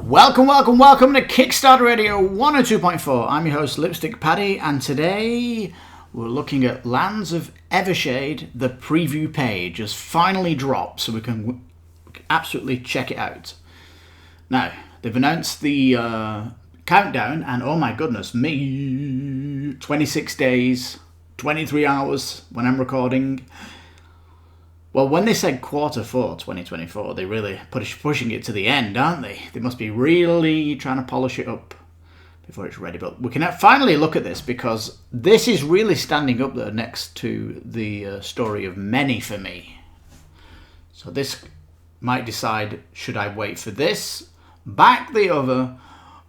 Welcome to Kickstarter Radio 102.4. I'm your host, Lipstickpaddy, and today we're looking at Lands of Evershade. The preview page has finally dropped, so we can absolutely check it out. Now, they've announced the countdown, and oh my goodness me, 26 days, 23 hours when I'm recording. Well, when they said Q4 2024, they really pushing it to the end, aren't they? They must be really trying to polish it up before it's ready. But we can finally look at this because this is really standing up there next to the story of many for me. So this might decide, should I wait for this, back the other,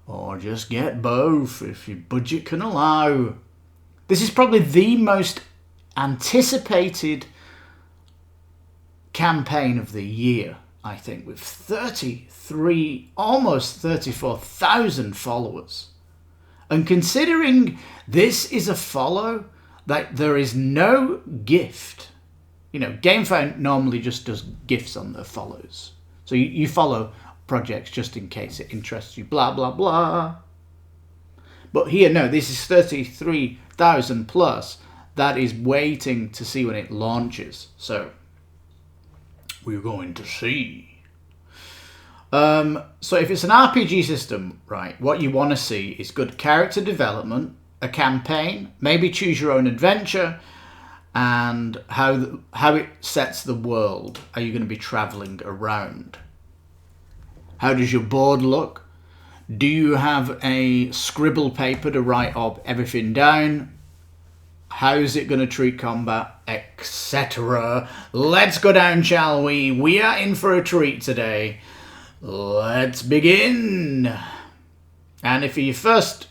or just get both if your budget can allow. This is probably the most anticipated campaign of the year, I think, with 33, almost 34,000 followers. And considering this is a follow, that there is no gift. You know, GameFound normally just does gifts on their follows. So you follow projects just in case it interests you, blah, blah, blah. But here, no, this is 33,000 plus. That is waiting to see when it launches. So we're going to see. So if it's an RPG system, right, what you want to see is good character development, a campaign, maybe choose your own adventure, and how it sets the world. Are you going to be traveling around? How does your board look? Do you have a scribble paper to write up everything down? How's it going to treat combat, etc. Let's go down, shall we? We are in for a treat today. Let's begin. And if for your first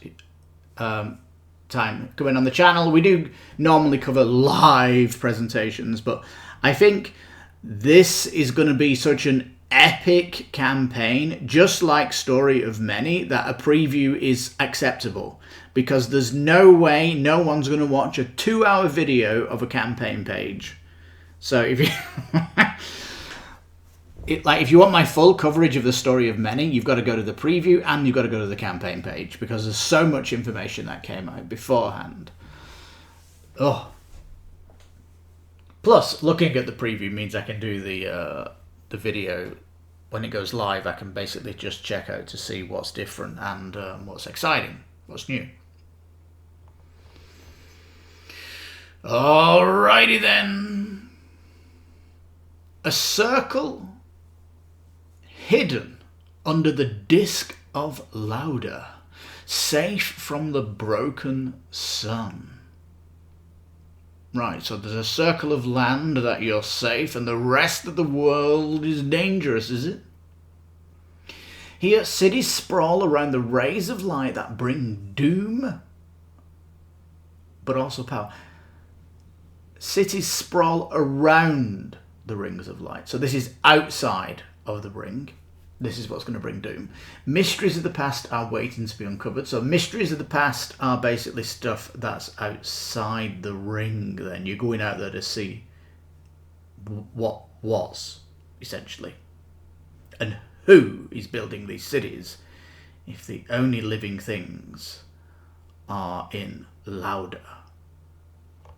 time coming on the channel, we do normally cover live presentations, but I think this is going to be such an epic campaign, just like Story of Many, that a preview is acceptable. Because there's no way no one's going to watch a 2-hour video of a campaign page. So if you if you want my full coverage of the Story of Many, you've got to go to the preview and you've got to go to the campaign page because there's so much information that came out beforehand. Oh. Plus, looking at the preview means I can do the video when it goes live. I can basically just check out to see what's different and what's exciting, what's new. Alrighty then. A circle hidden under the disk of Lauda, safe from the broken sun. Right, so there's a circle of land that you're safe and the rest of the world is dangerous, is it? Here, cities sprawl around the rays of light that bring doom, but also power. Cities sprawl around the rings of light. So this is outside of the ring. This is what's going to bring doom. Mysteries of the past are waiting to be uncovered. So mysteries of the past are basically stuff that's outside the ring. Then you're going out there to see what was, essentially. And who is building these cities if the only living things are in Lauda?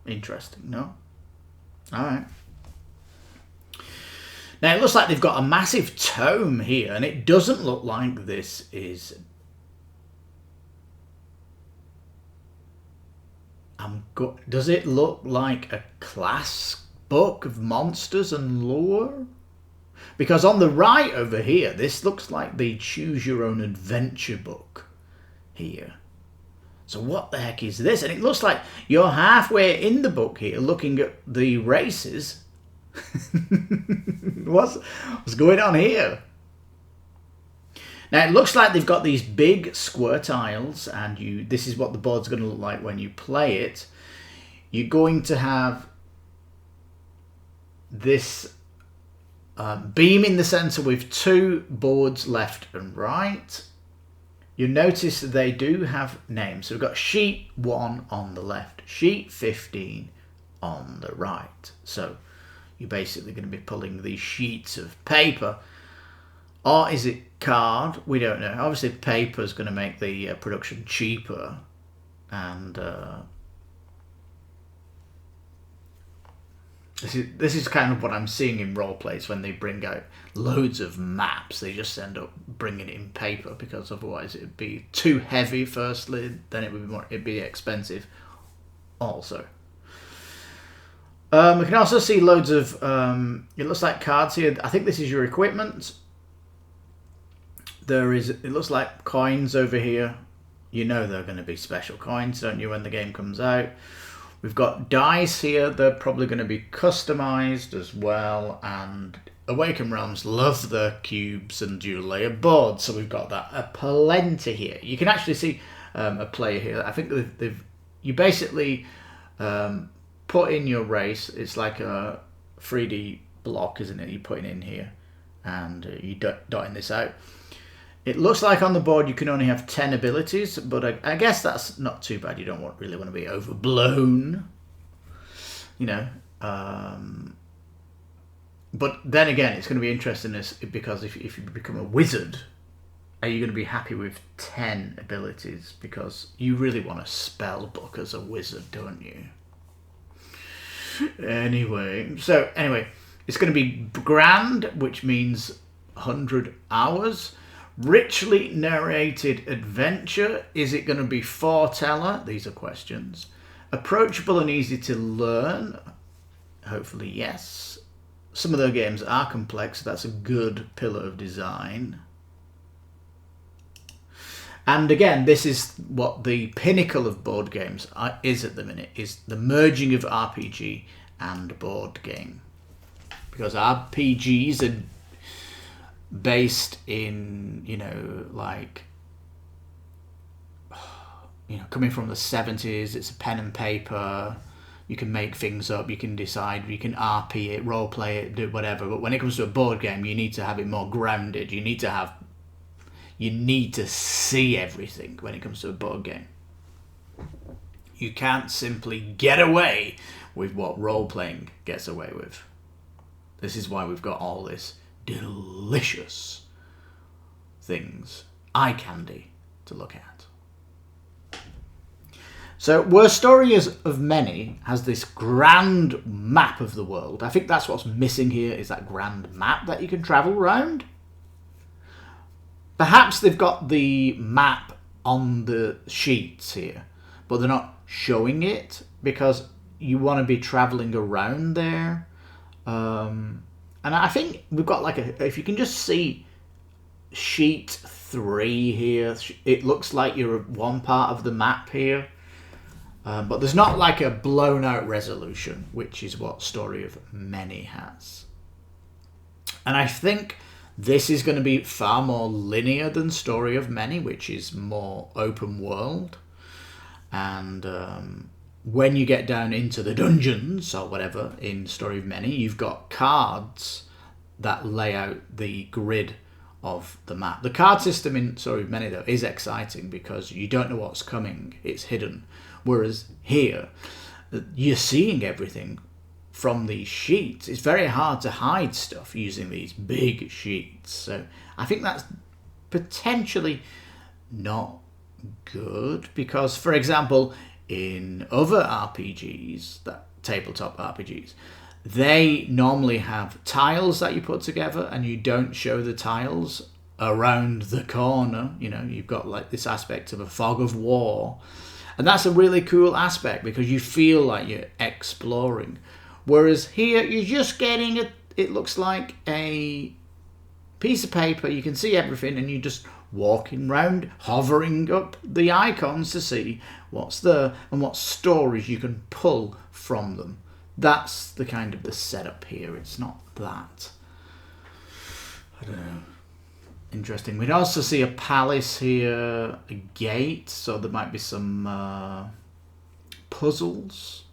Interesting, no? Alright. Now it looks like they've got a massive tome here, and it doesn't look like this is... Does it look like a class book of monsters and lore? Because on the right over here, this looks like the Choose Your Own Adventure book here. So what the heck is this? And it looks like you're halfway in the book here looking at the races. What's going on here? Now it looks like they've got these big square tiles, and this is what the board's going to look like when you play it. You're going to have this beam in the center with 2 boards left and right. You notice they do have names. So we've got sheet 1 on the left, sheet 15 on the right. So you're basically going to be pulling these sheets of paper. Or is it card, we don't know. Obviously paper is going to make the production cheaper, and this is kind of what I'm seeing in role plays when they bring out loads of maps. They just end up bringing it in paper because otherwise it'd be too heavy. Firstly, then it'd be expensive. Also, we can also see loads of it looks like cards here. I think this is your equipment. It looks like coins over here. You know they're going to be special coins, don't you, when the game comes out? We've got dice here. They're probably going to be customized as well. And Awakened Realms love the cubes and dual layer boards, so we've got that plenty here. You can actually see a player here. I think you basically put in your race. It's like a 3D block, isn't it? You put it in here, and you dotting this out. It looks like on the board you can only have 10 abilities, but I guess that's not too bad. You don't really want to be overblown, you know. But then again, it's going to be interesting because if you become a wizard, are you going to be happy with 10 abilities? Because you really want a spell book as a wizard, don't you? Anyway, it's going to be grand, which means 100 hours. Richly narrated adventure. Is it going to be foreteller? These are questions. Approachable and easy to learn. Hopefully, yes. Some of the games are complex. So that's a good pillar of design. And again, this is what the pinnacle of board games is at the minute, is the merging of RPG and board game. Because RPGs are based in, coming from the 70s, it's a pen and paper, you can make things up, you can decide, you can RP it, role play it, do whatever. But when it comes to a board game, you need to have it more grounded. You need to see everything when it comes to a board game. You can't simply get away with what role playing gets away with. This is why we've got all this delicious things, eye candy to look at. So where Story of Many has this grand map of the world, I think that's what's missing here, is that grand map that you can travel around. Perhaps they've got the map on the sheets here, but they're not showing it because you want to be traveling around there. And I think we've got if you can just see sheet 3 here, it looks like you're one part of the map here. But there's not like a blown out resolution, which is what Story of Many has. And I think this is going to be far more linear than Story of Many, which is more open world. And when you get down into the dungeons or whatever in Story of Many, you've got cards that lay out the grid of the map. The card system in Story of Many, though, is exciting because you don't know what's coming. It's hidden. Whereas here, you're seeing everything from these sheets. It's very hard to hide stuff using these big sheets. So I think that's potentially not good because, for example, in other RPGs, that tabletop RPGs, they normally have tiles that you put together and you don't show the tiles around the corner. You've got this aspect of a fog of war. And that's a really cool aspect because you feel like you're exploring. Whereas here, you're just getting it looks like a piece of paper. You can see everything and you're just walking around, hovering up the icons to see what's there and what stories you can pull from them. That's the kind of the setup here. It's not that. I don't know. Interesting. We'd also see a palace here, a gate, so there might be some puzzles.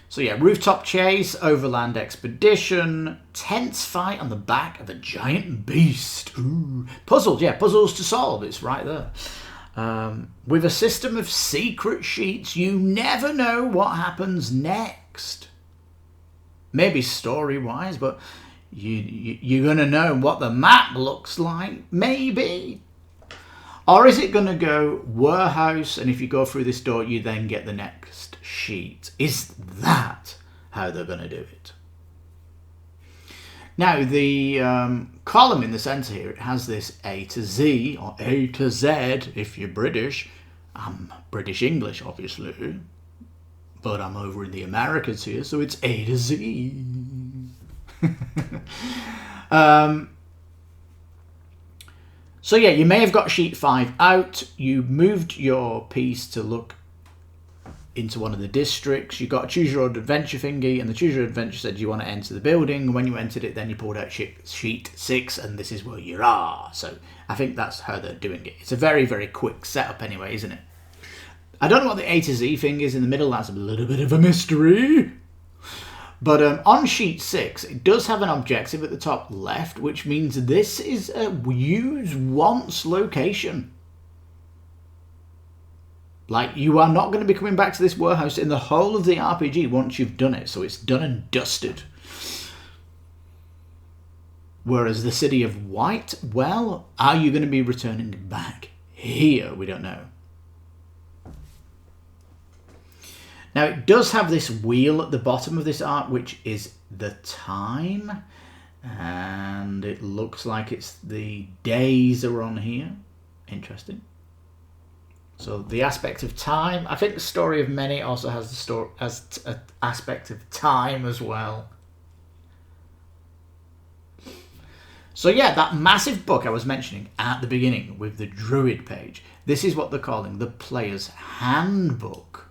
So yeah, rooftop chase, overland expedition, tense fight on the back of a giant beast. Ooh. Puzzles, yeah, puzzles to solve. It's right there. With a system of secret sheets, you never know what happens next. maybe story-wise, but you're going to know what the map looks like, maybe. Or is it going to go warehouse, and if you go through this door, you then get the next sheet? Is that how they're going to do it? Now, the column in the centre here, it has this A to Z, or A to Z if you're British. I'm British English, obviously, but I'm over in the Americas here, so it's A to Z. So yeah, you may have got sheet 5 out. You moved your piece to look into one of the districts. You got a choose your own adventure thingy, and the choose your own adventure said you want to enter the building. And when you entered it, then you pulled out sheet 6, and this is where you are. So I think that's how they're doing it. It's a very, very quick setup anyway, isn't it? I don't know what the A to Z thing is in the middle. That's a little bit of a mystery. But on sheet 6, it does have an objective at the top left, which means this is a use once location. Like, you are not going to be coming back to this warehouse in the whole of the RPG once you've done it, so it's done and dusted. Whereas the City of White, well, are you going to be returning back here? We don't know. Now, it does have this wheel at the bottom of this art, which is the time. And it looks like it's the days are on here. Interesting. So the aspect of time. I think the Story of Many also has the story as an aspect of time as well. So yeah, that massive book I was mentioning at the beginning with the Druid page. This is what they're calling the Player's Handbook.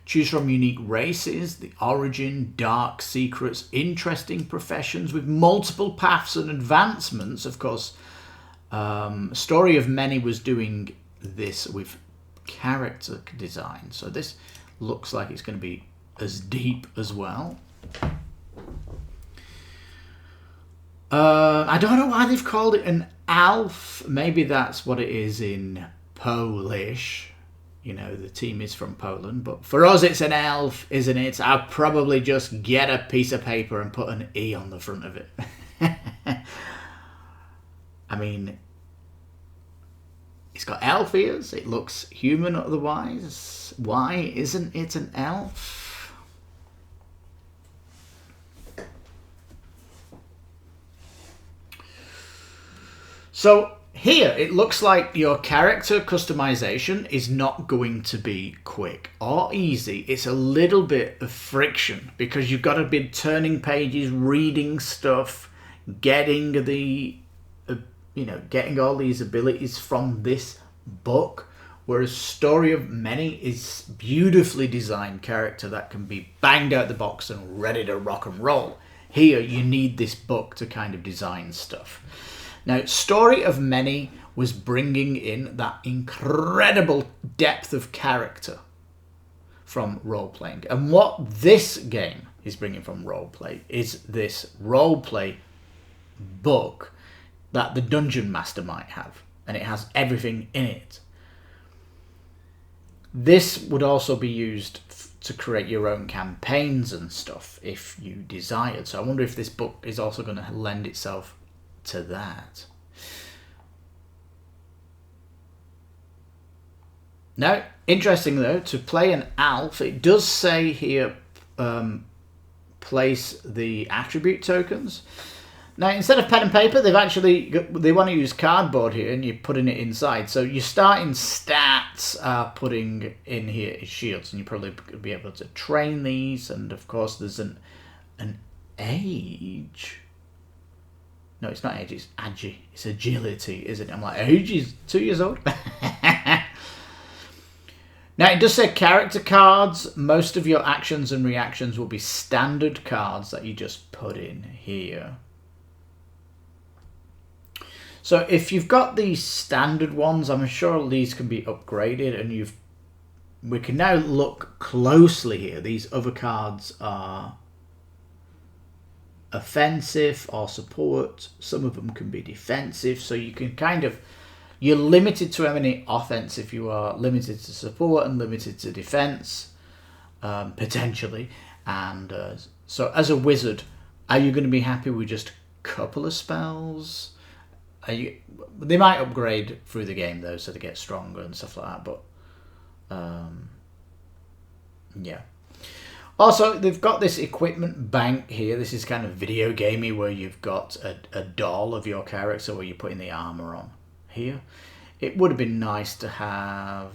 Choose from unique races, the origin, dark secrets, interesting professions with multiple paths and advancements. Of course, Story of Many was doing this with character design. So this looks like it's going to be as deep as well. I don't know why they've called it an elf. Maybe that's what it is in Polish. You know, the team is from Poland, but for us it's an elf, isn't it? I'll probably just get a piece of paper and put an E on the front of it. I mean, it's got elf ears. It looks human otherwise. Why isn't it an elf? So here, it looks like your character customization is not going to be quick or easy. It's a little bit of friction because you've got to be turning pages, reading stuff, getting getting all these abilities from this book. Whereas Story of Many is beautifully designed character that can be banged out the box and ready to rock and roll. Here, you need this book to kind of design stuff. Now, Story of Many was bringing in that incredible depth of character from role-playing. And what this game is bringing from role-play is this role-play book that the Dungeon Master might have. And it has everything in it. This would also be used to create your own campaigns and stuff if you desired. So I wonder if this book is also going to lend itself to that. Now, interesting though, to play an elf, it does say here, place the attribute tokens. Now, instead of pen and paper, they want to use cardboard here, and you're putting it inside. So your starting stats are putting in here is shields, and you probably be able to train these. And of course, there's an age. No, it's not age, it's agi. It's agility, isn't it? I'm like, age is 2 years old. Now, it does say character cards. Most of your actions and reactions will be standard cards that you just put in here. So if you've got these standard ones, I'm sure these can be upgraded, and we can now look closely here. These other cards are offensive or support. Some of them can be defensive, so you can you're limited to how many offensive you are, limited to support and limited to defense. potentially. And so as a wizard, are you going to be happy with just a couple of spells? They might upgrade through the game though, so they get stronger and stuff like that, but yeah. Also, they've got this equipment bank here. This is kind of video gamey, where you've got a doll of your character where you're putting the armor on here. It would have been nice to have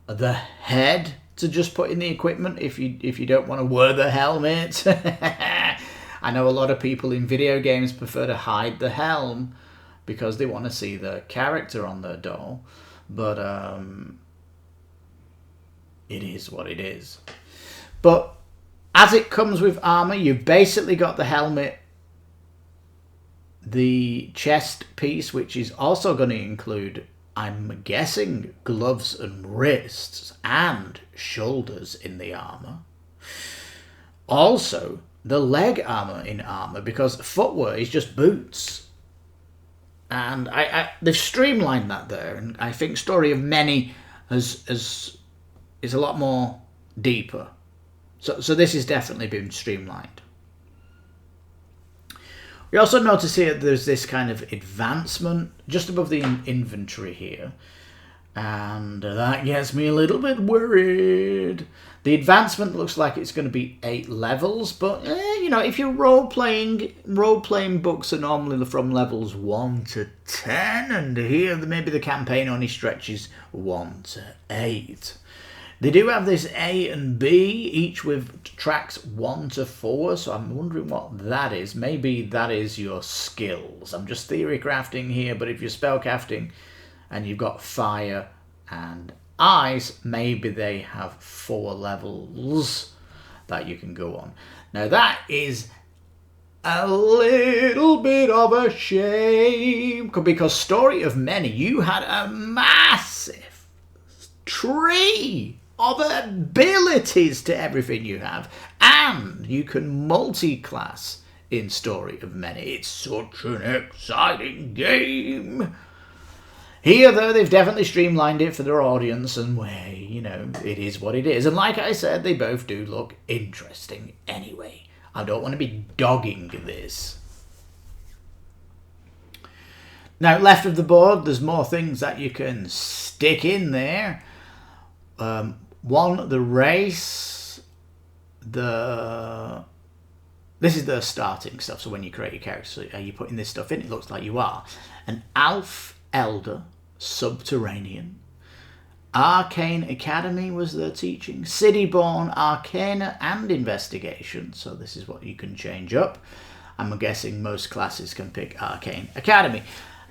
the head to just put in the equipment if you don't want to wear the helmet. I know a lot of people in video games prefer to hide the helm because they want to see the character on their doll, but it is what it is. But as it comes with armor, you've basically got the helmet, the chest piece, which is also going to include, I'm guessing, gloves and wrists and shoulders in the armor. Also, the leg armor in armor, because footwear is just boots. And they've streamlined that there, and I think Story of Many is a lot more deeper. So this has definitely been streamlined. We also notice here there's this kind of advancement just above the inventory here. And that gets me a little bit worried. The advancement looks like it's going to be 8 levels, but if you're role-playing books are normally from levels 1 to 10, and here maybe the campaign only stretches 1 to 8. They do have this A and B, each with tracks 1 to 4, so I'm wondering what that is. Maybe that is your skills. I'm just theory crafting here, but if you're spellcasting and you've got fire and ice, maybe they have 4 levels that you can go on. Now that is a little bit of a shame, because Story of Many, you had a massive tree of abilities to everything you have, and you can multi-class in Story of Many. It's such an exciting game. Here, though, they've definitely streamlined it for their audience, and it is what it is. And like I said, they both do look interesting anyway. I don't want to be dogging this. Now, left of the board, there's more things that you can stick in there. One, the race, this is the starting stuff, so when you create your character, are you putting this stuff in? It looks like you are. An Alf Elder, Subterranean, Arcane Academy was their teaching, Cityborn, Arcana, and Investigation, so this is what you can change up. I'm guessing most classes can pick Arcane Academy.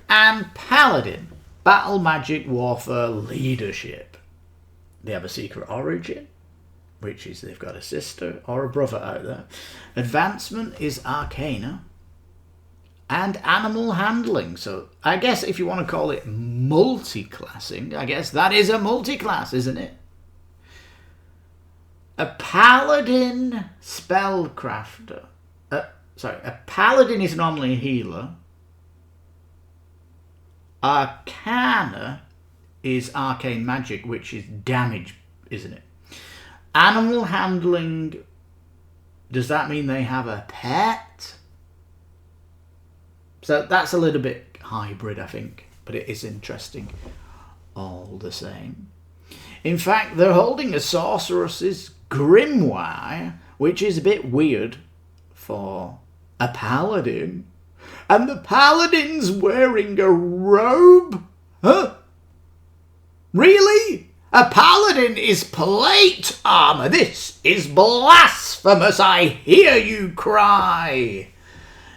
And Paladin, Battle Magic Warfare Leadership. They have a secret origin, which is they've got a sister or a brother out there. Advancement is Arcana. And Animal Handling. So I guess if you want to call it multi-classing, I guess that is a multi-class, isn't it? A Paladin Spellcrafter. A Paladin is normally a healer. Arcana is arcane magic, which is damage, isn't it? Animal handling, does that mean they have a pet? So that's a little bit hybrid, I think, but it is interesting all the same. In fact, they're holding a sorceress's grimoire, which is a bit weird for a paladin. And the paladin's wearing a robe? Huh? Really? A paladin is plate armor. This is blasphemous, I hear you cry.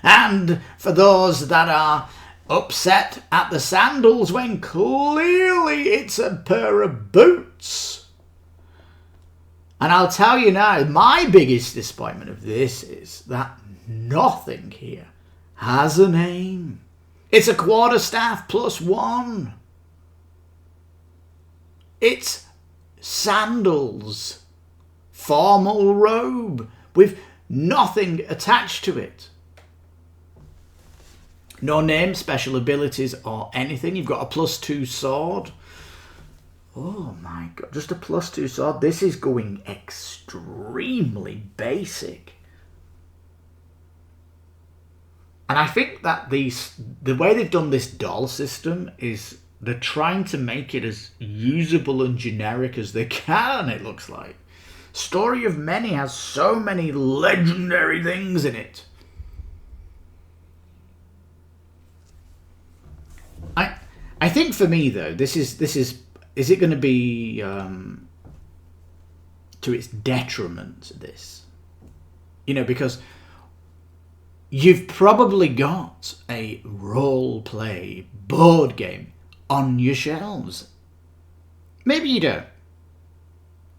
And for those that are upset at the sandals when clearly it's a pair of boots. And I'll tell you now, my biggest disappointment of this is that nothing here has a name. It's a quarterstaff +1. It's sandals, formal robe with nothing attached to it. No name, special abilities or anything. You've got a +2 sword. Oh my god, just a +2 sword. This is going extremely basic. And I think that the way they've done this doll system is they're trying to make it as usable and generic as they can, it looks like. Story of Many has so many legendary things in it. I think for me though, this is it going to be to its detriment, this? You know, because you've probably got a role-play board game on your shelves. Maybe you don't.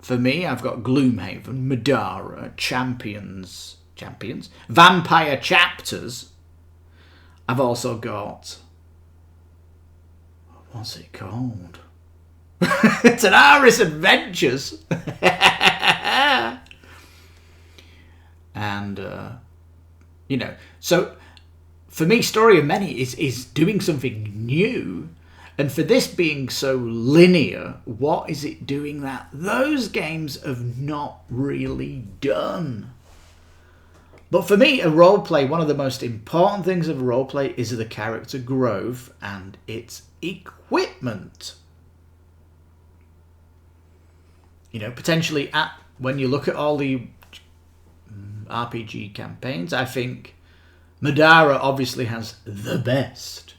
For me, I've got Gloomhaven, Madara, Champions, Vampire Chapters. I've also got... what's it called? It's an Aris Adventures. And, you know, so for me, Story of Many is doing something new. And for this being so linear, what is it doing that those games have not really done? But for me, a roleplay, one of the most important things of a roleplay is the character growth and its equipment. You know, potentially when you look at all the RPG campaigns, I think Madara obviously has the best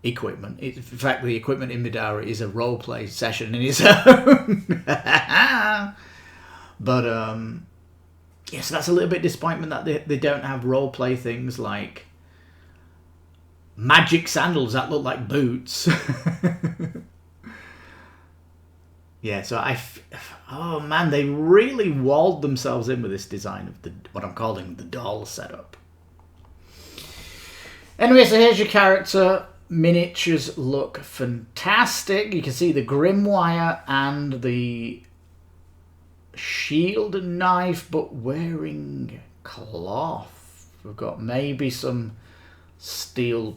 equipment. In fact, the equipment in Madara is a roleplay session in its own. But, yeah, so that's a little bit disappointment that they don't have roleplay things like magic sandals that look like boots. Yeah, so oh man, they really walled themselves in with this design of what I'm calling the doll setup. Anyway, so here's your character. Miniatures look fantastic. You can see the Grimwire and the shield and knife, but wearing cloth. We've got maybe some steel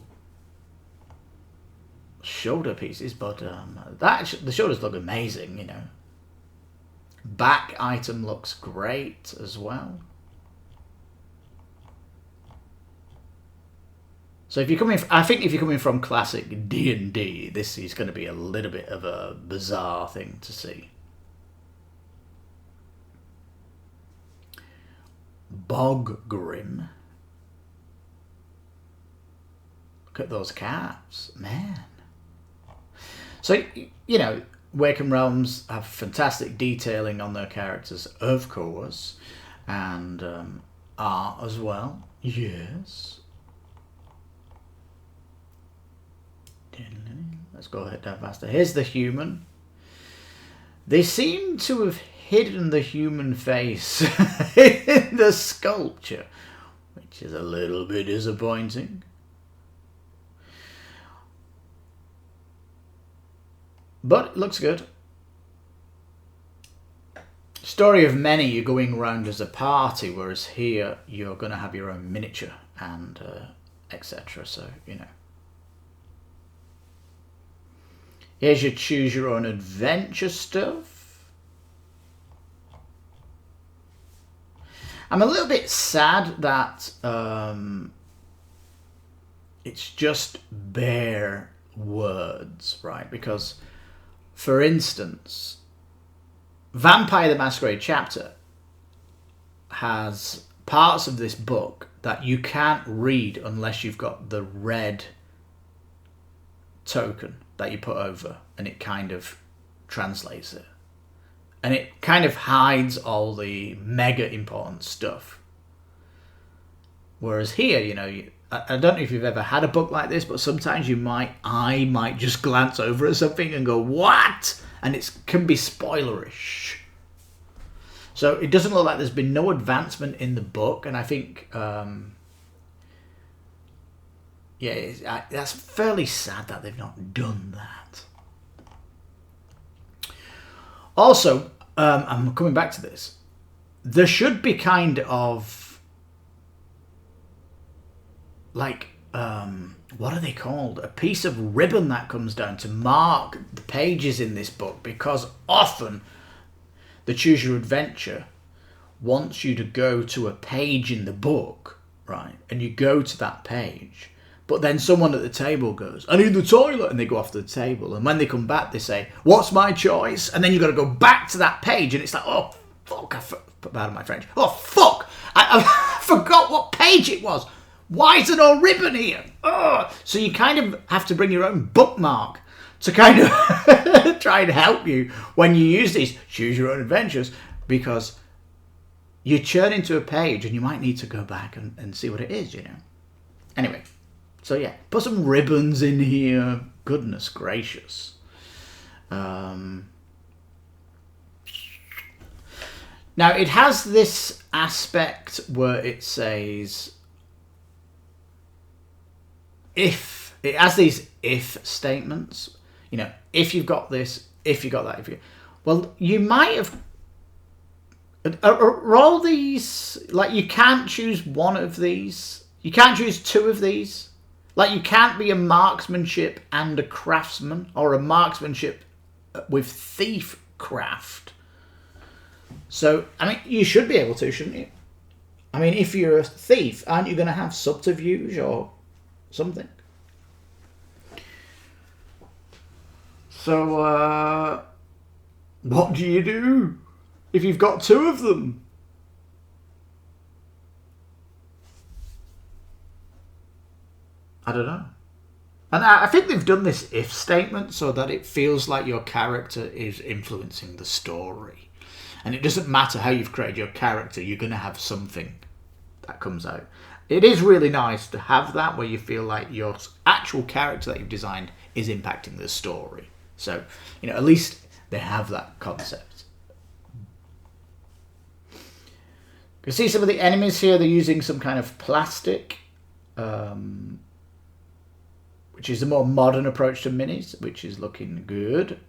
shoulder pieces, but the shoulders look amazing, you know. Back item looks great as well. So if you're coming, I think if you're coming from classic D&D, this is going to be a little bit of a bizarre thing to see. Bog-Grim. Look at those caps, man. So, you know, Waken Realms have fantastic detailing on their characters, of course, and art as well. Yes. Let's go ahead down faster. Here's the human. They seem to have hidden the human face in the sculpture, which is a little bit disappointing. But it looks good. Story of Many, you're going around as a party, whereas here you're going to have your own miniature and etc. So, you know. Here's your choose your own adventure stuff. I'm a little bit sad that it's just bare words, right? Because, for instance, Vampire the Masquerade chapter has parts of this book that you can't read unless you've got the red token that you put over, and it kind of translates it. And it kind of hides all the mega important stuff. Whereas here, you know, I don't know if you've ever had a book like this, but sometimes I might just glance over at something and go, what? And it can be spoilerish. So it doesn't look like there's been no advancement in the book, and I think, yeah, that's fairly sad that they've not done that. Also, I'm coming back to this. There should be kind of like what are they called? A piece of ribbon that comes down to mark the pages in this book, because often the Choose Your Adventure wants you to go to a page in the book, right? And you go to that page, but then someone at the table goes, I need the toilet, and they go off to the table, and when they come back they say, what's my choice? And then you've got to go back to that page, and it's like, oh fuck, pardon my French, oh fuck, I forgot what page it was. Why is there no ribbon here? Oh. So you kind of have to bring your own bookmark to kind of try and help you when you use these Choose Your Own Adventures, because you churn into a page and you might need to go back and see what it is, you know. Anyway, so yeah, put some ribbons in here. Goodness gracious. Now it has this aspect where it says, if it has these if statements, you know, if you've got this, if you got that, if you, well, you might have, are all these, like, you can't choose one of these, you can't choose two of these, like, you can't be a marksmanship and a craftsman, or a marksmanship with thief craft. So, I mean, you should be able to, shouldn't you? I mean, if you're a thief, aren't you going to have subterfuge or something? So, what do you do if you've got two of them? I don't know. And I think they've done this if statement so that it feels like your character is influencing the story. And it doesn't matter how you've created your character, you're going to have something that comes out. It is really nice to have that, where you feel like your actual character that you've designed is impacting the story. So, you know, at least they have that concept. You can see some of the enemies here, they're using some kind of plastic, which is a more modern approach to minis, which is looking good.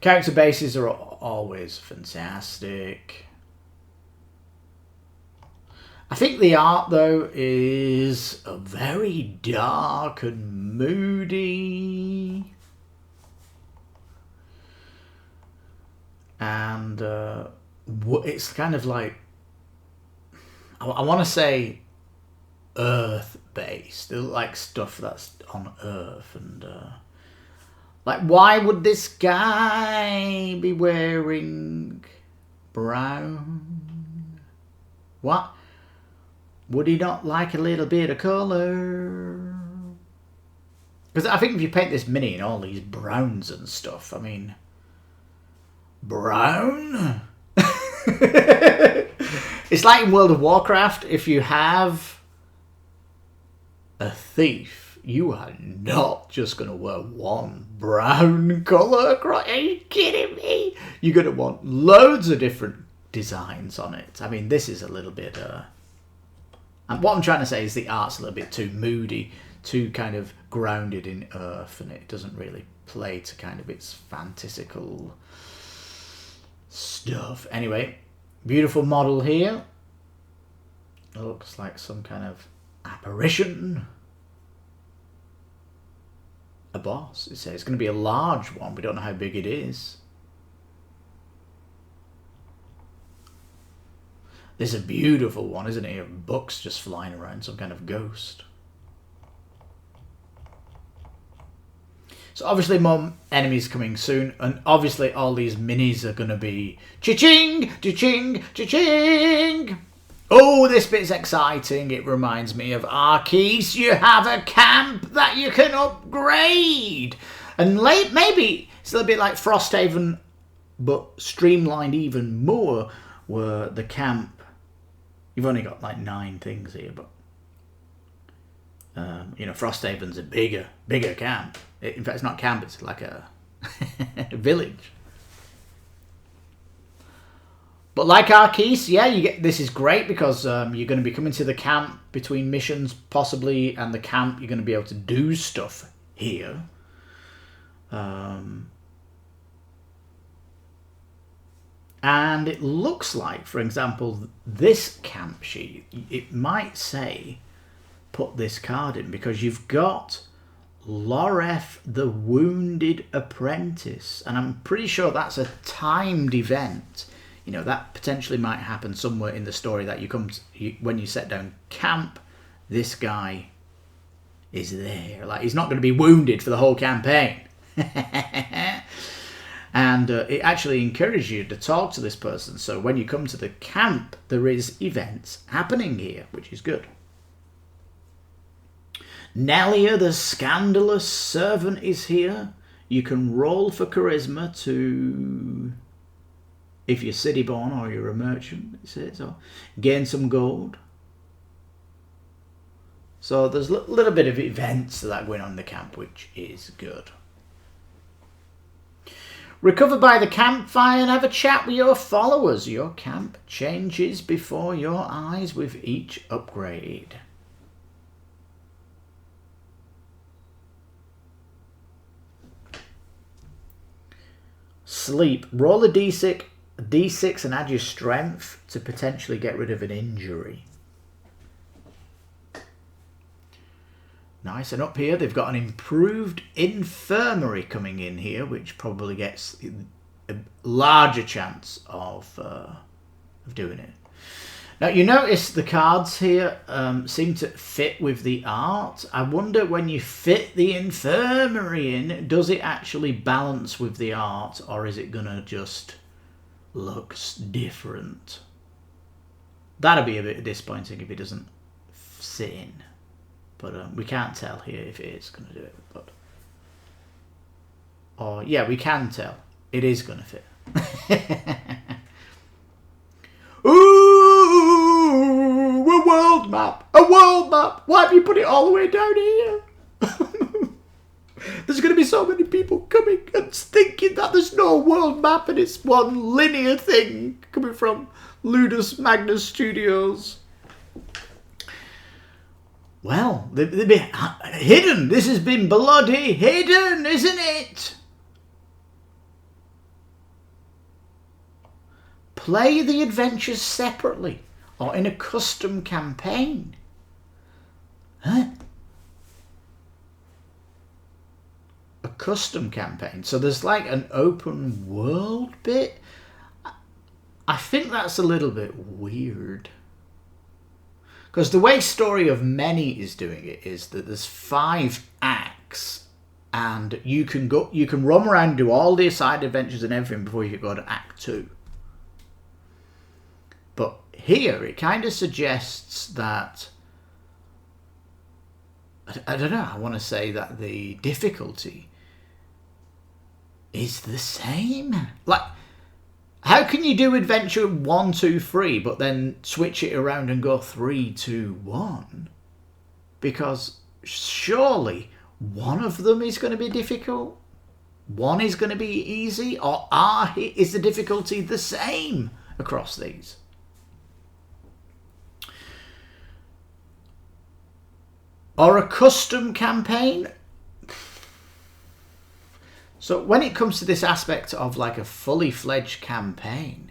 Character bases are always fantastic. I think the art, though, is very dark and moody. And it's kind of like, I want to say Earth-based. They look like stuff that's on Earth. And like, why would this guy be wearing brown? What? Would he not like a little bit of colour? Because I think if you paint this mini in all these browns and stuff, I mean, brown? It's like in World of Warcraft, if you have a thief, you are not just going to wear one brown colour. Are you kidding me? You're going to want loads of different designs on it. I mean, this is a little bit... and what I'm trying to say is the art's a little bit too moody, too kind of grounded in Earth, and it doesn't really play to kind of its fantastical stuff. Anyway, beautiful model here. It looks like some kind of apparition. A boss. It says it's going to be a large one. We don't know how big it is. This is a beautiful one, isn't it? Books just flying around, some kind of ghost. So obviously more enemies coming soon, and obviously all these minis are going to be cha-ching, cha-ching, cha-ching. Oh, this bit's exciting. It reminds me of Arceus. You have a camp that you can upgrade. And maybe it's a little bit like Frosthaven, but streamlined even more, where the camp... You've only got like 9 things here, but you know, Frosthaven's a bigger camp. In fact, it's not camp; it's like a village. But like Arceus, yeah, you get this is great because you're going to be coming to the camp between missions, possibly, and the camp. You're going to be able to do stuff here. And it looks like, for example, this camp sheet, it might say put this card in, because you've got Loreth the Wounded Apprentice, and I'm pretty sure that's a timed event. You know, that potentially might happen somewhere in the story, that when you set down camp, this guy is there. Like, he's not going to be wounded for the whole campaign. And it actually encourages you to talk to this person. So when you come to the camp, there is events happening here, which is good. Nelia, the Scandalous Servant, is here. You can roll for charisma to, if you're city born or you're a merchant, it says, or gain some gold. So there's a little bit of events that are going on in the camp, which is good. Recover by the campfire and have a chat with your followers. Your camp changes before your eyes with each upgrade. Sleep. Roll a d6 and add your strength to potentially get rid of an injury. Nice. And up here they've got an improved infirmary coming in here, which probably gets a larger chance of doing it. Now you notice the cards here seem to fit with the art. I wonder, when you fit the infirmary in, does it actually balance with the art, or is it gonna just look different? That'd be a bit disappointing if it doesn't sit in. But we can't tell here if it is going to do it. But, yeah, we can tell. It is going to fit. Ooh, a world map. A world map. Why have you put it all the way down here? There's going to be so many people coming and thinking that there's no world map and it's one linear thing coming from Ludus Magnus Studios. Well, they've been hidden. This has been bloody hidden, isn't it? Play the adventures separately or in a custom campaign. Huh? A custom campaign. So there's like an open world bit. I think that's a little bit weird. Because the way Story of Many is doing it is that there's 5 acts, and you can roam around and do all the side adventures and everything before you go to Act 2. But here it kind of suggests that, I don't know, I want to say that the difficulty is the same. Like, how can you do adventure 1, 2, 3, but then switch it around and go 3, 2, 1? Because surely one of them is going to be difficult, one is going to be easy, or is the difficulty the same across these? Or a custom campaign? So when it comes to this aspect of like a fully fledged campaign,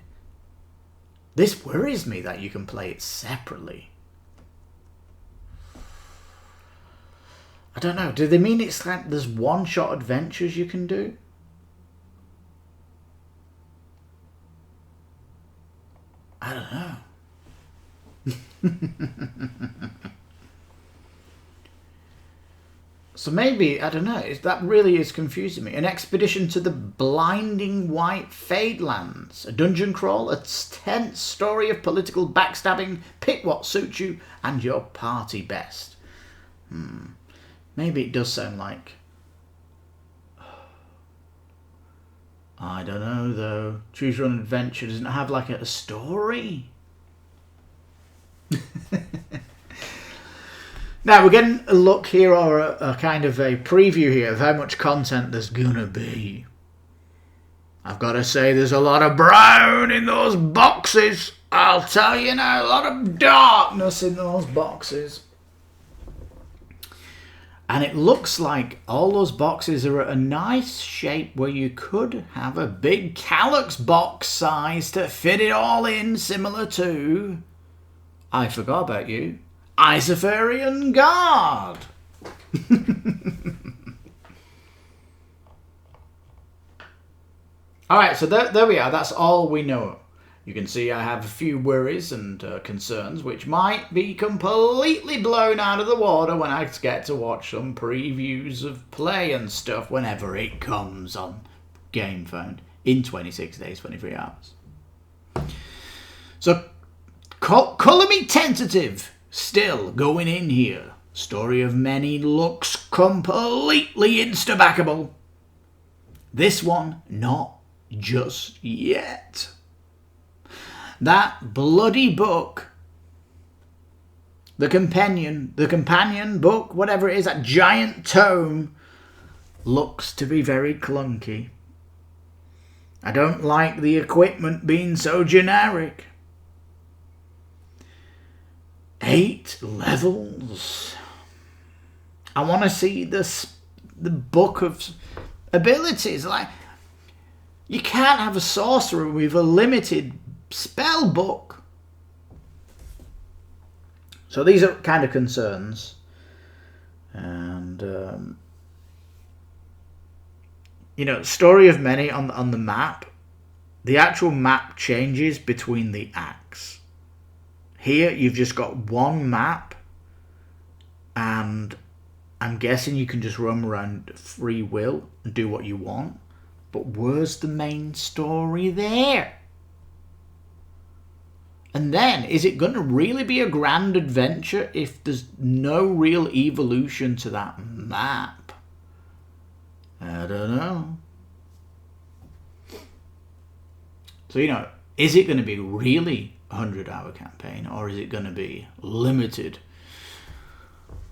this worries me that you can play it separately. I don't know. Do they mean it's like there's one-shot adventures you can do? I don't know. So maybe, I don't know, that really is confusing me. An expedition to the blinding white Fadelands. A dungeon crawl, a tense story of political backstabbing. Pick what suits you and your party best. Maybe it does sound like... I don't know, though. Choose Your Own Adventure doesn't have like a story. Now, we're getting a look here, or a kind of a preview here of how much content there's gonna be. I've got to say, there's a lot of brown in those boxes. I'll tell you now, a lot of darkness in those boxes. And it looks like all those boxes are at a nice shape where you could have a big Calyx box size to fit it all in, similar to I Forgot About You. Isofarian Guard. Alright, so there we are. That's all we know. You can see I have a few worries and concerns which might be completely blown out of the water when I get to watch some previews of play and stuff whenever it comes on GameFound in 26 days, 23 hours. So, colour me tentative, still going in here. Story of Many looks completely insta-backable. This one, not just yet. That bloody book, the companion book, whatever it is, that giant tome, looks to be very clunky. I don't like the equipment being so generic. 8 levels. I want to see the book of abilities. Like, you can't have a sorcerer with a limited spell book. So these are kind of concerns. And Story of Many on the map, the actual map changes between the acts. Here you've just got one map, and I'm guessing you can just roam around free will and do what you want. But where's the main story there? And then, is it going to really be a grand adventure if there's no real evolution to that map? I don't know. So, is it going to be really a 100-hour campaign, or is it going to be limited?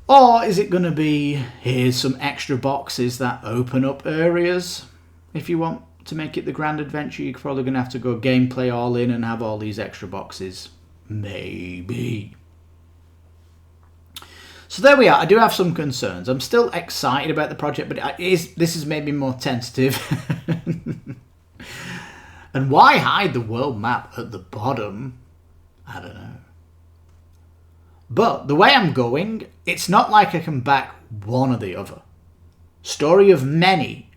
Or is it going to be, here's some extra boxes that open up areas? If you want to make it the grand adventure, you're probably going to have to go gameplay all in and have all these extra boxes. Maybe. So there we are. I do have some concerns. I'm still excited about the project, but this is maybe more tentative. And why hide the world map at the bottom? I don't know. But the way I'm going, it's not like I can back one or the other. Story of Many,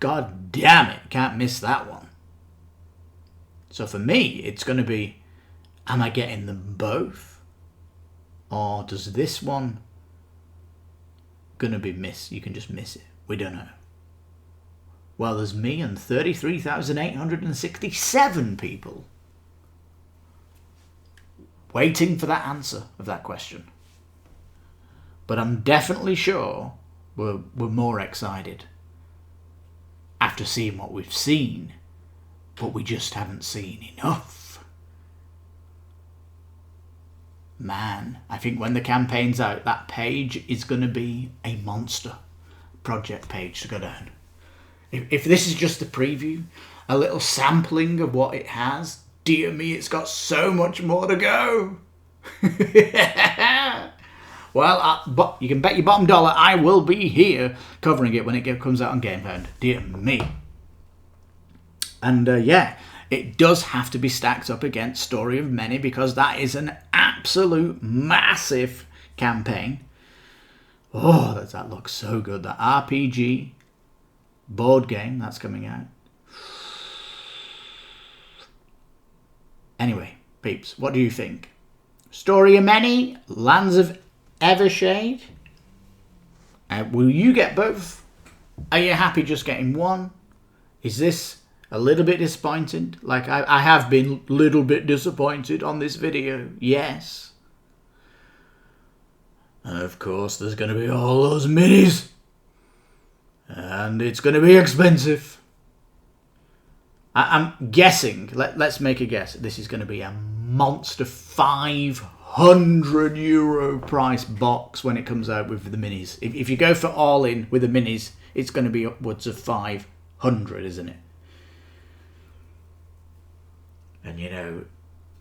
god damn it, can't miss that one. So for me, it's going to be, am I getting them both? Or does this one going to be missed? You can just miss it. We don't know. Well, there's me and 33,867 people waiting for that answer of that question. But I'm definitely sure we're more excited after seeing what we've seen, but we just haven't seen enough. Man, I think when the campaign's out, that page is going to be a monster project page to go down. If this is just a preview, a little sampling of what it has, dear me, it's got so much more to go. Well, but you can bet your bottom dollar I will be here covering it when it comes out on GameFound. Dear me. And yeah, it does have to be stacked up against Story of Many because that is an absolute massive campaign. Oh, that looks so good. That RPG board game that's coming out. Anyway, peeps, what do you think? Story of Many, Lands of Evershade. Will you get both? Are you happy just getting one? Is this a little bit disappointed? Like I have been a little bit disappointed on this video. Yes. And of course, there's going to be all those minis. And it's going to be expensive. I'm guessing, let's make a guess. This is going to be a monster €500 price box when it comes out with the minis. If you go for all in with the minis, it's going to be upwards of 500, isn't it? And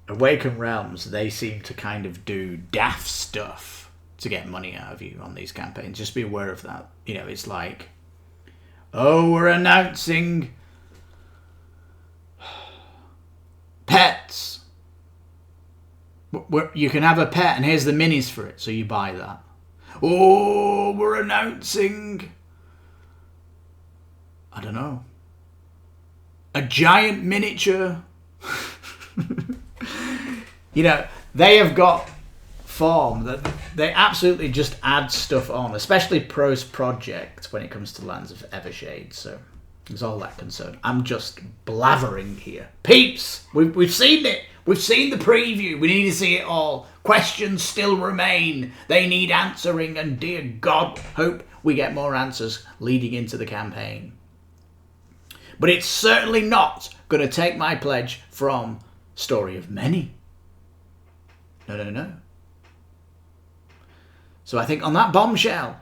Awaken Realms, they seem to kind of do daft stuff to get money out of you on these campaigns. Just be aware of that. It's like, oh, we're announcing pets. You can have a pet, and here's the minis for it, so you buy that. Oh, we're announcing, I don't know, a giant miniature. You know, they have got form that they absolutely just add stuff on, especially Pro's project when it comes to Lands of Evershade. So there's all that concern. I'm just blathering here. Peeps, we've seen it. We've seen the preview. We need to see it all. Questions still remain. They need answering, and dear God, hope we get more answers leading into the campaign. But it's certainly not going to take my pledge from Story of Many. No. So I think on that bombshell,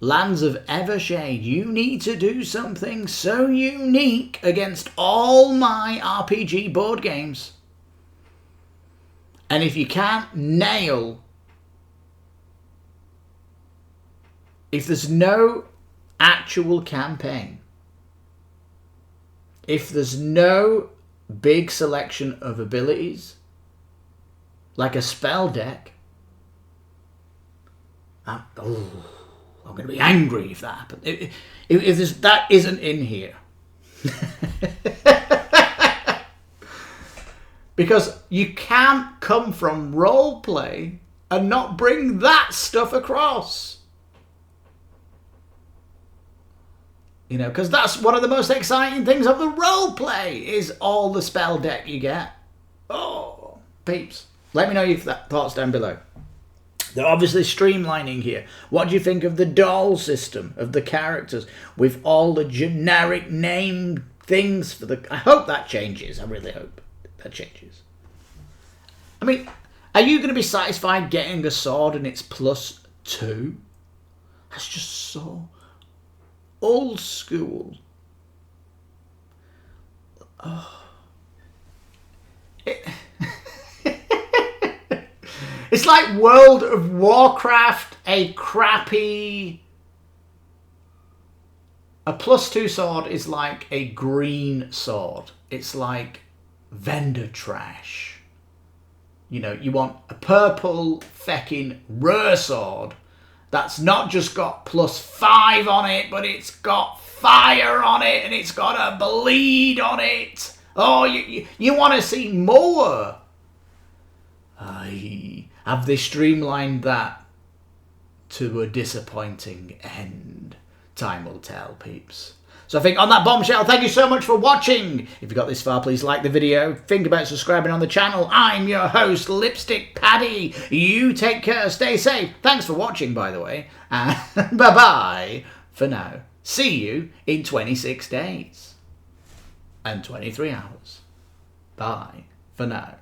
Lands of Evershade, you need to do something so unique against all my RPG board games. And if you can't nail, if there's no actual campaign, if there's no big selection of abilities, like a spell deck, I'm going to be angry if that happens. If that isn't in here. Because you can't come from roleplay and not bring that stuff across. You know, because that's one of the most exciting things of the roleplay is all the spell deck you get. Oh, peeps. Let me know your thoughts down below. They're obviously streamlining here. What do you think of the doll system of the characters with all the generic name things for the... I hope that changes. I really hope that changes. I mean, are you going to be satisfied getting a sword and it's +2? That's just so old school. Oh. It's like World of Warcraft, a crappy... A +2 sword is like a green sword. It's like vendor trash. You know, you want a purple fecking rare sword that's not just got +5 on it, but it's got fire on it and it's got a bleed on it. Oh, you want to see more. Have they streamlined that to a disappointing end? Time will tell, peeps. So I think on that bombshell, thank you so much for watching. If you got this far, please like the video. Think about subscribing on the channel. I'm your host, Lipstickpaddy. You take care, stay safe. Thanks for watching, by the way. And bye-bye for now. See you in 26 days and 23 hours. Bye for now.